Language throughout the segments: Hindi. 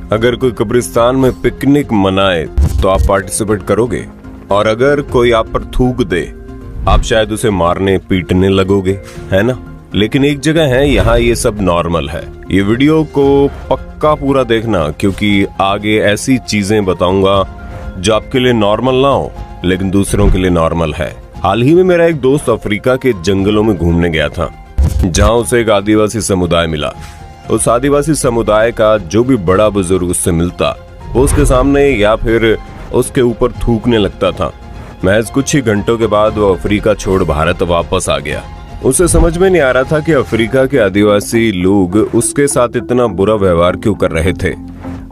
अगर कोई कब्रिस्तान में पिकनिक मनाए तो आप पार्टिसिपेट करोगे, और अगर कोई आप पर थूक दे आप शायद उसे मारने पीटने लगोगे, है ना। लेकिन एक जगह है यहाँ ये सब नॉर्मल है। ये वीडियो को पक्का पूरा देखना, क्योंकि आगे ऐसी चीजें बताऊंगा जो आपके लिए नॉर्मल ना हो लेकिन दूसरों के लिए नॉर्मल है। हाल ही में मेरा एक दोस्त अफ्रीका के जंगलों में घूमने गया था, जहाँ उसे एक आदिवासी समुदाय मिला। उस आदिवासी समुदाय का जो भी बड़ा बुजुर्ग उससे मिलता वो उसके सामने या फिर उसके ऊपर थूकने लगता था। महज कुछ ही घंटों के बाद वो अफ्रीका छोड़ भारत वापस आ गया। उसे समझ में नहीं आ रहा था कि अफ्रीका के आदिवासी लोग उसके साथ इतना बुरा व्यवहार क्यों कर रहे थे।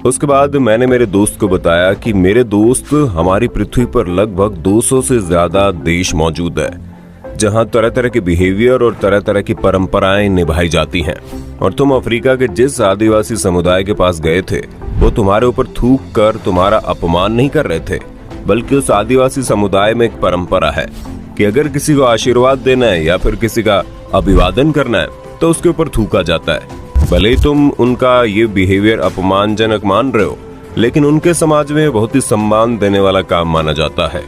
उसके बाद मैंने मेरे दोस्त को बताया कि मेरे दोस्त, हमारी पृथ्वी पर लगभग 200 से ज्यादा देश मौजूद है जहां तरह तरह के बिहेवियर और तरह तरह की परंपराएं निभाई जाती हैं, और तुम अफ्रीका के जिस आदिवासी समुदाय के पास गए थे वो तुम्हारे ऊपर थूक कर तुम्हारा अपमान नहीं कर रहे थे, बल्कि उस आदिवासी समुदाय में एक परंपरा है कि अगर किसी को आशीर्वाद देना है या फिर किसी का अभिवादन करना है तो उसके ऊपर थूका जाता है। भले ही तुम उनका ये बिहेवियर अपमानजनक मान रहे हो, लेकिन उनके समाज में बहुत ही सम्मान देने वाला काम माना जाता है।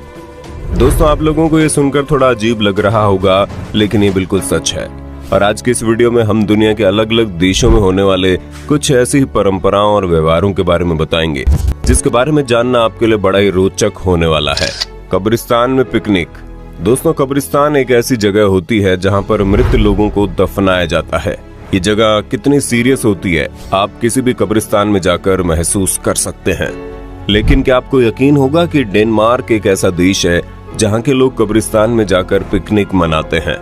दोस्तों, आप लोगों को ये सुनकर थोड़ा अजीब लग रहा होगा, लेकिन ये बिल्कुल सच है। और आज की इस वीडियो में हम दुनिया के अलग अलग देशों में होने वाले कुछ ऐसी परंपराओं और व्यवहारों के बारे में बताएंगे, जिसके बारे में जानना आपके लिए बड़ा ही रोचक होने वाला है। कब्रिस्तान में पिकनिक। दोस्तों, कब्रिस्तान एक ऐसी जगह होती है जहाँ पर मृत लोगों को दफनाया जाता है। ये जगह कितनी सीरियस होती है आप किसी भी कब्रिस्तान में जाकर महसूस कर सकते हैं। लेकिन क्या आपको यकीन होगा कि डेनमार्क एक ऐसा देश है जहाँ के लोग कब्रिस्तान में जाकर पिकनिक मनाते हैं।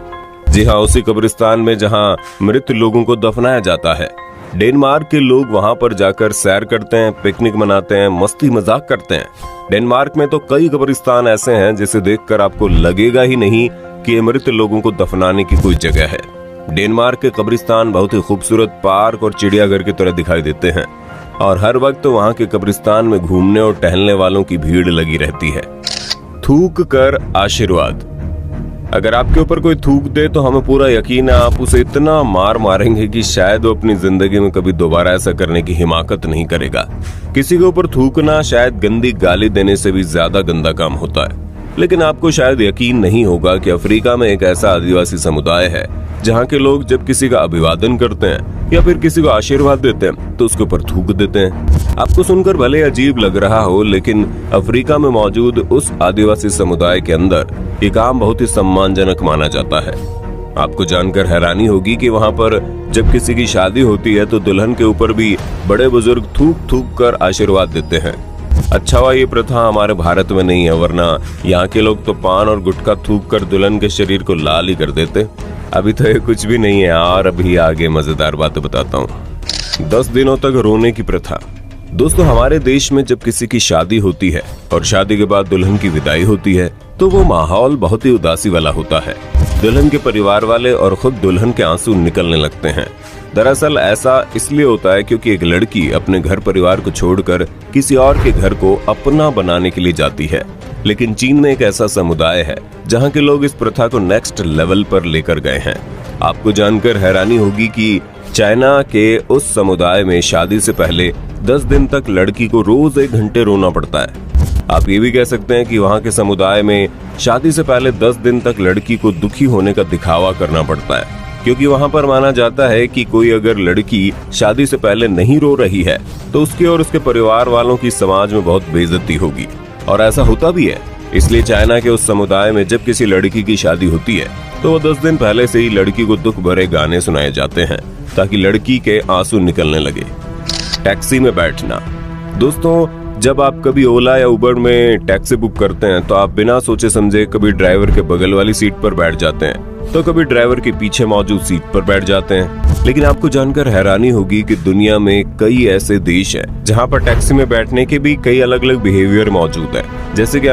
जी हाँ, उसी कब्रिस्तान में जहाँ मृत लोगों को दफनाया जाता है। डेनमार्क के लोग वहाँ पर जाकर सैर करते हैं, पिकनिक मनाते हैं, मस्ती मजाक करते हैं। डेनमार्क में तो कई कब्रिस्तान ऐसे हैं जिसे देखकर आपको लगेगा ही नहीं कि ये मृत लोगों को दफनाने की कोई जगह है। डेनमार्क के कब्रिस्तान बहुत ही खूबसूरत पार्क और चिड़ियाघर की तरह दिखाई देते हैं, और हर वक्त वहाँ के कब्रिस्तान में घूमने और टहलने वालों की भीड़ लगी रहती है। थूक कर आशीर्वाद। अगर आपके ऊपर कोई थूक दे तो हमें पूरा यकीन है आप उसे इतना मार मारेंगे कि शायद वो अपनी जिंदगी में कभी दोबारा ऐसा करने की हिमाकत नहीं करेगा। किसी के ऊपर थूकना शायद गंदी गाली देने से भी ज्यादा गंदा काम होता है। लेकिन आपको शायद यकीन नहीं होगा कि अफ्रीका में एक ऐसा आदिवासी समुदाय है जहाँ के लोग जब किसी का अभिवादन करते हैं या फिर किसी को आशीर्वाद देते हैं तो उसके ऊपर थूक देते हैं। आपको सुनकर भले अजीब लग रहा हो, लेकिन अफ्रीका में मौजूद उस आदिवासी समुदाय के अंदर ये काम बहुत ही सम्मानजनक माना जाता है। आपको जानकर हैरानी होगी कि वहाँ पर जब किसी की शादी होती है तो दुल्हन के ऊपर भी बड़े बुजुर्ग थूक थूक कर आशीर्वाद देते हैं। अच्छा हुआ ये प्रथा हमारे भारत में नहीं है, वरना यहाँ के लोग तो पान और गुटखा थूक कर दुल्हन के शरीर को लाल ही कर देते। अभी तो ये कुछ भी नहीं है, और अभी आगे मजेदार बातें बताता हूँ। 10 दिनों तक रोने की प्रथा। दोस्तों, हमारे देश में जब किसी की शादी होती है और शादी के बाद दुल्हन की विदाई होती है तो वो माहौल बहुत ही उदासी वाला होता है। दुल्हन के परिवार वाले और खुद दुल्हन के आंसू निकलने लगते हैं। दरअसल ऐसा इसलिए होता है क्योंकि एक लड़की अपने घर परिवार को छोड़कर किसी और के घर को अपना बनाने के लिए जाती है। लेकिन चीन में एक ऐसा समुदाय है जहाँ के लोग इस प्रथा को नेक्स्ट लेवल पर लेकर गए हैं। आपको जानकर हैरानी होगी कि चाइना के उस समुदाय में शादी से पहले 10 दिन तक लड़की को रोज 1 घंटे रोना पड़ता है। आप ये भी कह सकते हैं कि वहाँ के समुदाय में शादी से पहले 10 दिन तक लड़की को दुखी होने का दिखावा करना पड़ता है, क्योंकि वहाँ पर माना जाता है कि कोई अगर लड़की शादी से पहले नहीं रो रही है तो उसके और उसके परिवार वालों की समाज में बहुत बेइज्जती होगी। और ऐसा होता भी है। इसलिए चाइना के उस समुदाय में जब किसी लड़की की शादी होती है तो वो 10 दिन पहले से ही लड़की को दुख भरे गाने सुनाए जाते हैं ताकि लड़की के आंसू निकलने लगे। टैक्सी में बैठना। दोस्तों, जब आप कभी ओला या उबर में टैक्सी बुक करते हैं तो आप बिना सोचे समझे कभी ड्राइवर के बगल वाली सीट पर बैठ जाते हैं तो कभी ड्राइवर के पीछे मौजूद सीट पर बैठ जाते हैं। लेकिन आपको जानकर हैरानी होगी कि दुनिया में कई ऐसे देश हैं जहां पर टैक्सी में बैठने के भी कई अलग अलग बिहेवियर मौजूद है। जैसे कि